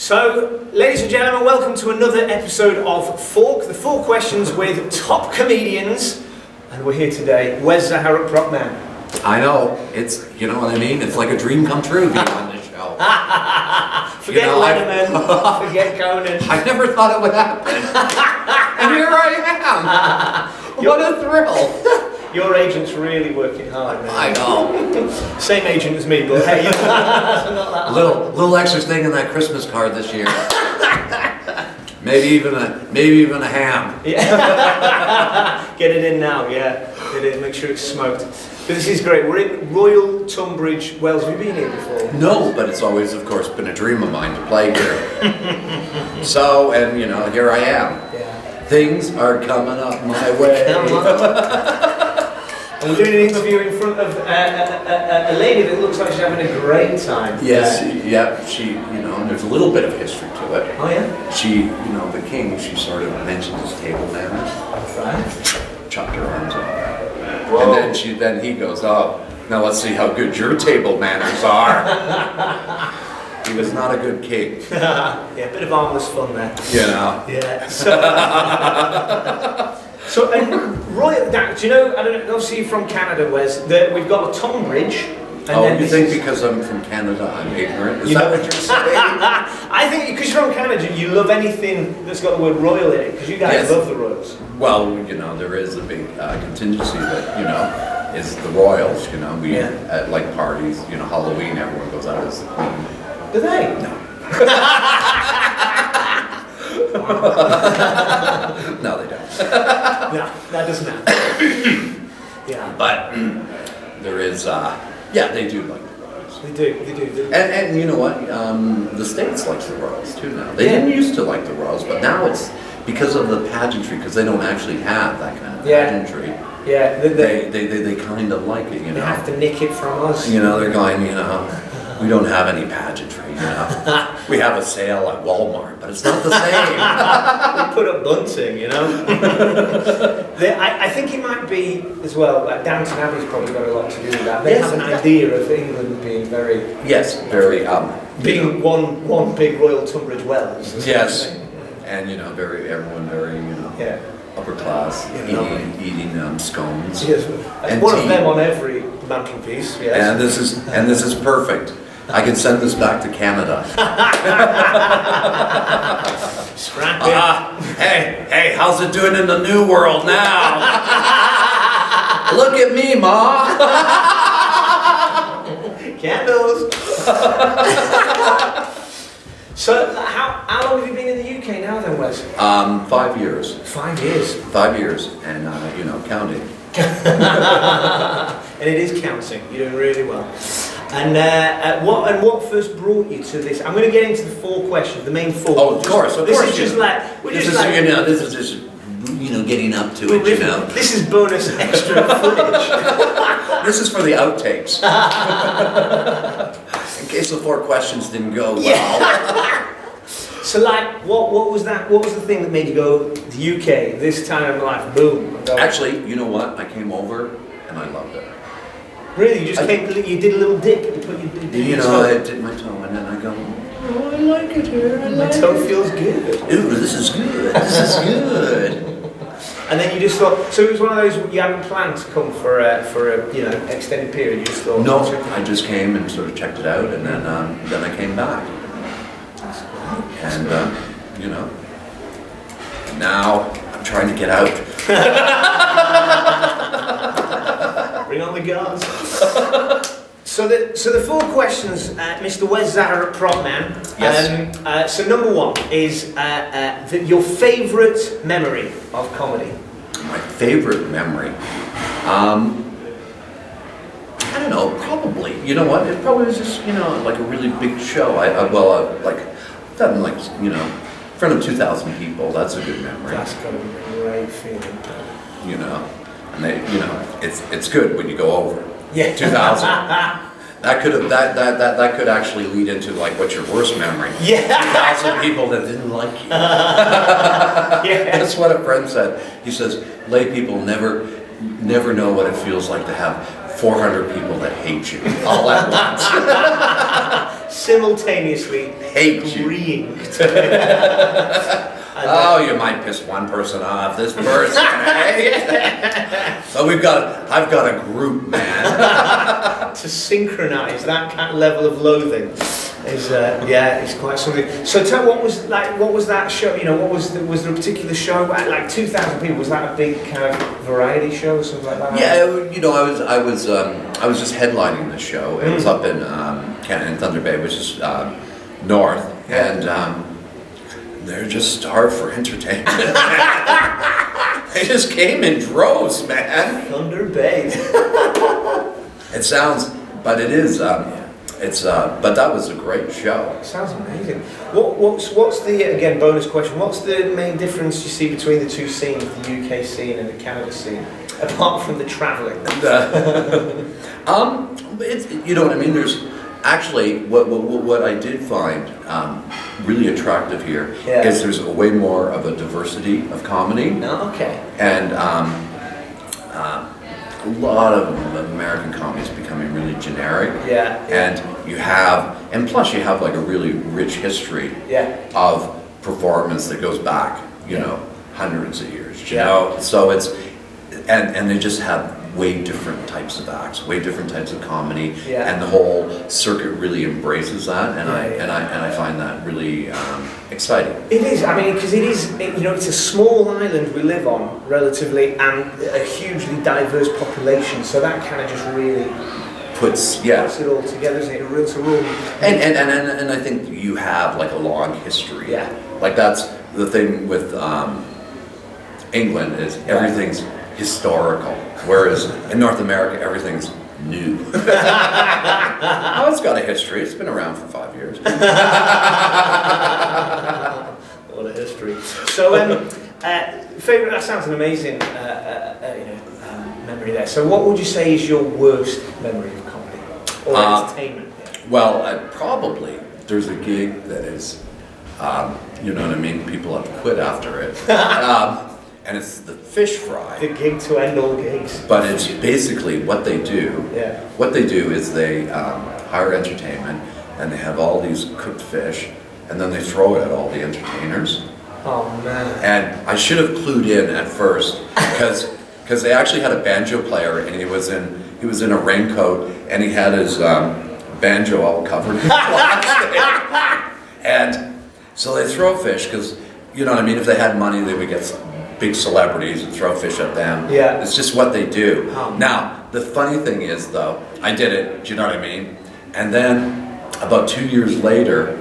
So, ladies and gentlemen, welcome to another episode of FOURQ, the 4 questions with top comedians. And we're here today, Wes Zaharuk, prop man. I know, it's, you know what I mean? It's like a dream come true being on this show. Forget Letterman, forget Conan. I never thought it would happen. And here I am. What a thrill. Your agent's really working hard, man. I know. Same agent as me, but hey, so not that little extra thing in that Christmas card this year. Maybe even a ham. Yeah. Get it in now, yeah. Get it in, make sure it's smoked. But this is great. We're in Royal Tunbridge Wells. Have you been here before? No, but it's always, of course, been a dream of mine to play here. So, and you know, here I am. Yeah. Things are coming up my way. Come on. And we're doing an interview in front of a lady that looks like she's having a great time. Yes, yeah, she, you know, and there's a little bit of history to it. Oh yeah? She, you know, the king, she sort of mentioned his table manners. Right. Chopped her arms off. Whoa. And then he goes, oh, now let's see how good your table manners are. He was not a good king. Yeah, a bit of harmless fun there. You know? Yeah. So, and Royal, do you know, I don't know, obviously you're from Canada, Wes, that we've got a Tunbridge. And Oh, then you think because I'm from Canada I'm ignorant? Is you that know, what you're saying? I think because you're from Canada, you love anything that's got the word royal in it, because you guys Yes. love the royals. Well, you know, there is a big contingency that, you know, is the royals, you know. We, Yeah. at like parties, you know, Halloween, everyone goes out as the queen. Do they? No. No, they don't. No, that doesn't happen. Yeah. But there is, yeah, they do like the royals. They do. And you know what? The States likes the royals too now. They Yeah. didn't used to like the royals, but now it's because of the pageantry, because they don't actually have that kind of pageantry. Yeah, They kind of like it, you they know. have to nick it from us. You know, they're going, you know, we don't have any pageantry, you know. We have a sale at Walmart, but it's not the same. We put up bunting, you know. I think it might be as well. Like Downton Abbey's probably got a lot to do with that. They Yes. have an idea of England being very Yes, very being one big Royal Tunbridge Wells. Yes, and you know, everyone very, you know, Yeah. upper class, Yeah, eating scones. Yes. And One tea. of them on every mantelpiece. Yes. And this is perfect. I can send this back to Canada. Scrap it. Hey, how's it doing in the new world now? Look at me, Ma. Candles. So, how long have you been in the UK now then, Wes? 5 years. 5 years. 5 years, and you know, counting. And it is counting. You're doing really well. And what first brought you to this? I'm going to get into the 4 questions, the main 4. Oh, of course. This is just like This is just you know, getting up to it. You know, this is bonus extra footage. this is for the outtakes. In case the 4 questions didn't go well. Yeah. So, like, what was that? What was the thing that made you go to the UK this time in life? Boom. Actually, you know what? I came over and I loved it. Really, you just came. You did a little dip. You put your You know, I did my toe and then I go, oh, I like it here. My toe feels good. Ooh, this is good. This is good. And then you just thought. So it was one of those you hadn't planned to come for a you know extended period. You just thought. No, I just came and sort of checked it out, and then I came back. And you know, now I'm trying to get out. Bring on the guards. So the 4 questions, Mr. Wes Zaharuk, prop man. Yes. So number 1 is your favourite memory of comedy. My favorite memory. I don't know. Probably. You know what? It probably was just, you know, like a really big show. Like done like, you know, in front of 2,000 people. That's a good memory. That's got to be a great feeling. You know, and they, you know, it's good when you go over. Yeah. 2,000. That could actually lead into like what's your worst memory? Yeah. 2,000 people that didn't like you. Yeah. That's what a friend said. He says lay people never know what it feels like to have 400 people that hate you all at once. simultaneously hate agreeing. Oh, you might piss one person off, this person, eh? So I've got a group, man. To synchronise that kind of level of loathing is, it's quite something. So tell what was that show? You know, was there a particular show? Like 2,000 people, was that a big kind of variety show or something like that? Yeah, you know, I was just headlining the show. It was up in Thunder Bay, which is north, and they're just starved for entertainment. They just came in droves, man. Thunder Bay. It sounds, but it is. But that was a great show. Sounds amazing. What's the, again, bonus question, what's the main difference you see between the two scenes, the UK scene and the Canada scene, apart from the travelling? It's, you know what I mean? There's actually, what I did find really attractive here is there's a way more of a diversity of comedy. Oh, okay. And a lot of American comedy is becoming really generic. Yeah. And plus you have like a really rich history of performance that goes back, you know, hundreds of years, you know? So it's, and they just have way different types of acts, way different types of comedy, and the whole circuit really embraces that, and I find that really exciting. It is. I mean, because you know, it's a small island we live on, relatively, and a hugely diverse population. So that kind of just really puts it all together, isn't it? It's a real. And I think you have like a long history. Yeah. Like that's the thing with England is everything's historical, whereas in North America everything's new. Oh, it's got a history. It's been around for 5 years. What a history. So, favorite. That sounds an amazing, memory there. So, what would you say is your worst memory of comedy or entertainment? Well, probably there's a gig that is, you know what I mean. People have quit after it. And it's the fish fry. The gig to end all gigs. But it's basically what they do. Yeah. What they do is they hire entertainment, and they have all these cooked fish, and then they throw it at all the entertainers. Oh man. And I should have clued in at first because they actually had a banjo player, and he was in a raincoat, and he had his banjo all covered in plastic. And so they throw fish because, you know what I mean. If they had money, they would get big celebrities and throw fish at them. Yeah. It's just what they do. Oh. Now, the funny thing is, though, I did it, do you know what I mean? And then, about 2 years later,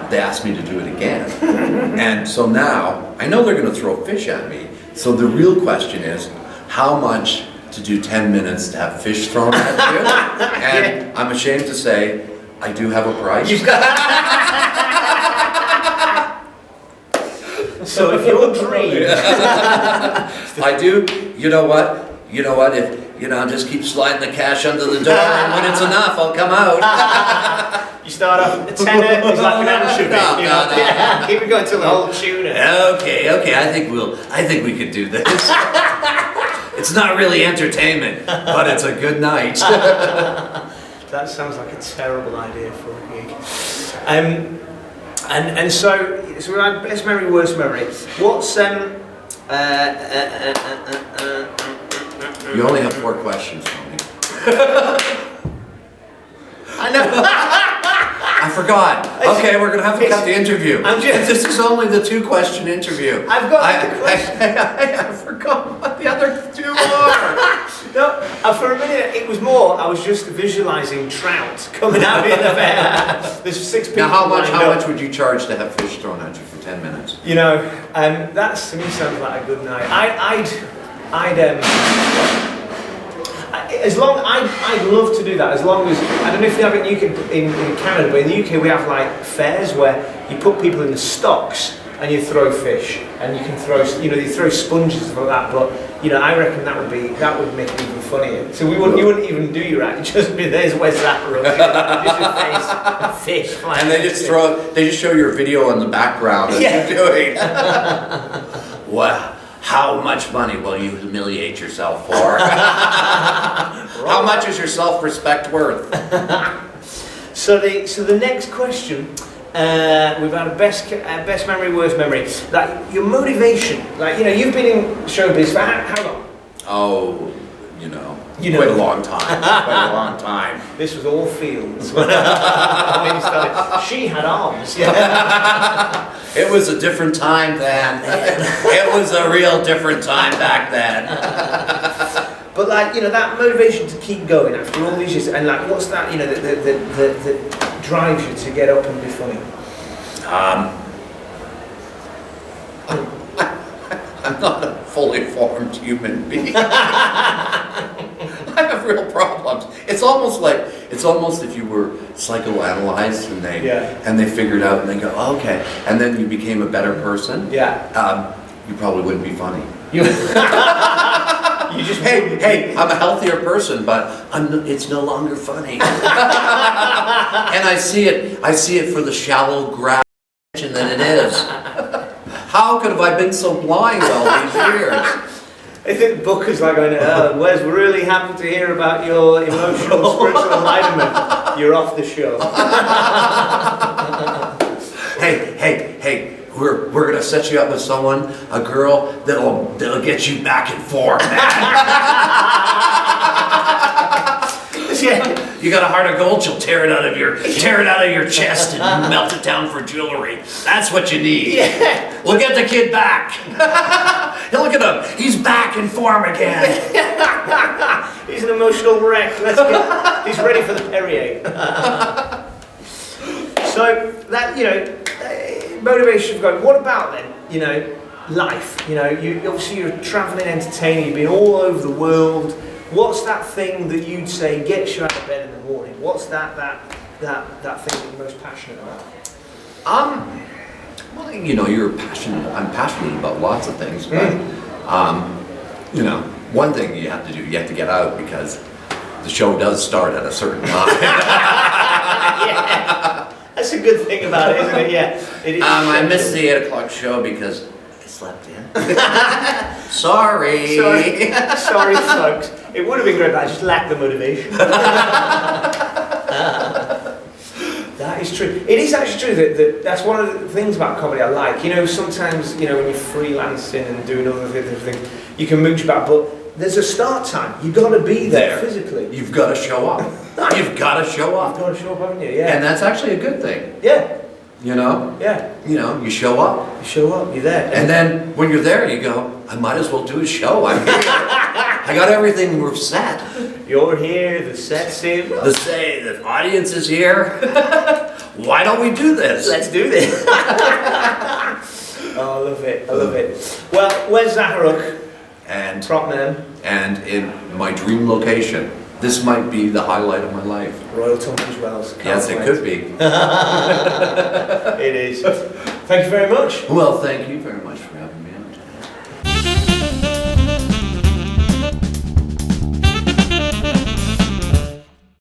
they asked me to do it again. And so now, I know they're going to throw fish at me. So the real question is, how much to do 10 minutes to have fish thrown at you? And I'm ashamed to say, I do have a price. So if your dream, I do. You know what? If just keep sliding the cash under the door, and when it's enough, I'll come out. You start off a tenner, it's like an anchovy. No. Yeah, keep it going till the whole tuna. Okay. I think we could do this. It's not really entertainment, but it's a good night. That sounds like a terrible idea for a gig. And so best memory, worst memory. What's You only have 4 questions for me. I know. I forgot. Okay, we're gonna have to cut the interview. This is only the 2-question interview. I've got the question. I forgot what the other 2 are. No, for a minute it was more. I was just visualising trout coming out of the fair. There's 6 people. Now, how much would you charge to have fish thrown at you for 10 minutes? You know, that to me sounds like a good night. I'd love to do that as long as, I don't know if they have it in Canada, but in the UK we have like fairs where you put people in the stocks and you throw fish, and you can throw, you throw sponges and stuff like that. But I reckon that would make it even funnier. So you wouldn't even do your act. It'd just be there's Wes Zaharuk, just your face, and fish flying. And they just show your video in the background that you're doing. Wow. How much money will you humiliate yourself for? How much is your self-respect worth? So the next question, we've had a best memory, worst memory. Like your motivation, like you've been in showbiz for how long? Oh, quite a long time. Quite a long time. This was all fields when you started. She had arms. Yeah. It was a different time then. It was a real different time back then. But like that motivation to keep going after all these years, and like what's that that drives you to get up and be funny? I'm not a fully formed human being. I have real problems. It's almost if you were psychoanalyzed and they figured out and they go, oh, okay, and then you became a better person. Yeah. You probably wouldn't be funny. You just hey, I'm a healthier person, but it's no longer funny. And I see it for the shallow grab that it is. How could have I been so blind all these years? I think Booker's like going, Wes, we're really happy to hear about your emotional, spiritual enlightenment. You're off the show. Hey, we're gonna set you up with someone, a girl that'll get you back and forth, man. You got a heart of gold, she'll tear it out of your chest and melt it down for jewelry. That's what you need. Yeah. We'll get the kid back. Look at him, he's back in form again. He's an emotional wreck. He's ready for the Perrier. So that motivation going. What about then? Life. You're a traveling entertainer. You've been all over the world. What's that thing that you'd say gets you out of bed in the morning? What's that thing that you're most passionate about? Well, I'm passionate about lots of things, but one thing you have to do, you have to get out because the show does start at a certain time. Yeah. That's a good thing about it, isn't it? Yeah. It is. I missed the 8 o'clock show because I slept in. Sorry, folks. It would have been great, but I just lacked the motivation. That is true. It is actually true that's one of the things about comedy I like. Sometimes when you're freelancing and doing other things, you can mooch about, but there's a start time. You've got to be there physically. You've got to show up. You've got to show up. You've got to show up, haven't you? Yeah. And that's actually a good thing. Yeah. Yeah. You show up. You show up, you're there. And then when you're there, you go, I might as well do a show. I'm here. I got everything set. You're here, the set's in. The audience is here. Why don't we do this? Let's do this. Oh, I love it. Well, Wes Zaharuk, and prop man. And in my dream location. This might be the highlight of my life. Royal Tunbridge Wells. Yes, it could be. It is. Thank you very much. Well, thank you very much for having me.